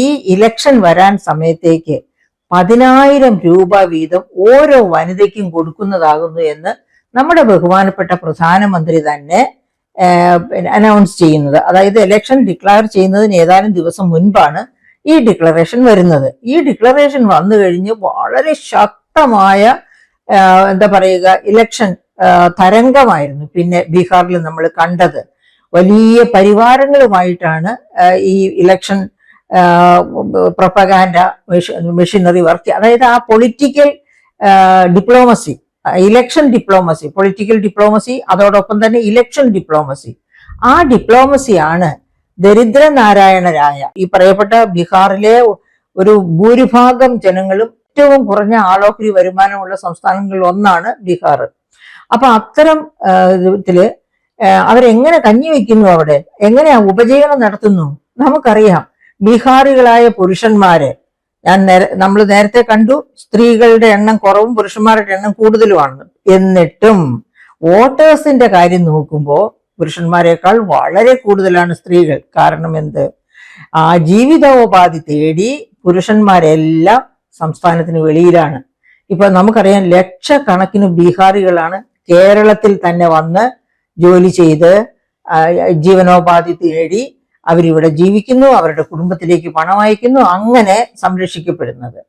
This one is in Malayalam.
ഈ ഇലക്ഷൻ വരാൻ സമയത്തേക്ക് 10,000 രൂപ വീതം ഓരോ വനിതയ്ക്കും കൊടുക്കുന്നതാകുന്നു എന്ന് നമ്മുടെ ബഹുമാനപ്പെട്ട പ്രധാനമന്ത്രി തന്നെ അനൗൺസ് ചെയ്യുന്നത്. അതായത് ഇലക്ഷൻ ഡിക്ലെയർ ചെയ്യുന്നതിന് ഏതാനും ദിവസം മുൻപാണ് ഈ ഡിക്ലറേഷൻ വരുന്നത്. ഈ ഡിക്ലറേഷൻ വന്നു കഴിഞ്ഞ് വളരെ ശക്തമായ എന്താ പറയുക ഇലക്ഷൻ തരംഗമായിരുന്നു പിന്നെ ബീഹാറിൽ നമ്മൾ കണ്ടത്. വലിയ പരിവാരങ്ങളുമായിട്ടാണ് ഈ ഇലക്ഷൻ പ്രൊപ്പഗാൻഡ മെഷീനറി വർക്ക്, അതായത് ആ political diplomacy, election diplomacy, political diplomacy, അതോടൊപ്പം തന്നെ ഇലക്ഷൻ ഡിപ്ലോമസി. ആ ഡിപ്ലോമസിയാണ് ദരിദ്രനാരായണരായ ഈ പറയപ്പെട്ട ബീഹാറിലെ ഒരു ഭൂരിഭാഗം ജനങ്ങളും ഏറ്റവും കുറഞ്ഞ ആളോഹരി വരുമാനമുള്ള സംസ്ഥാനങ്ങളിൽ ഒന്നാണ് ബീഹാർ. അപ്പൊ അത്തരം ഇതില് അവരെങ്ങനെ കഞ്ഞി വെക്കുന്നു, അവിടെ എങ്ങനെയാ ഉപജീവനം നടത്തുന്നു നമുക്കറിയാം. ബീഹാറികളായ പുരുഷന്മാര് നമ്മൾ നേരത്തെ കണ്ടു, സ്ത്രീകളുടെ എണ്ണം കുറവും പുരുഷന്മാരുടെ എണ്ണം കൂടുതലുമാണ്. എന്നിട്ടും വോട്ടേഴ്സിന്റെ കാര്യം നോക്കുമ്പോൾ പുരുഷന്മാരെക്കാൾ വളരെ കൂടുതലാണ് സ്ത്രീകൾ. കാരണം എന്ത്? ആ ജീവിതോപാധി തേടി പുരുഷന്മാരെല്ലാം സംസ്ഥാനത്തിന് വെളിയിലാണ്. ഇപ്പൊ നമുക്കറിയാം ലക്ഷക്കണക്കിന് ബീഹാറികളാണ് കേരളത്തിൽ തന്നെ വന്ന് ജോലി ചെയ്ത് ജീവനോപാധി തേടി അവരിവിടെ ജീവിക്കുന്നു, അവരുടെ കുടുംബത്തിലേക്ക് പണം അയക്കുന്നു, അങ്ങനെ സംരക്ഷിക്കപ്പെടുന്നത്.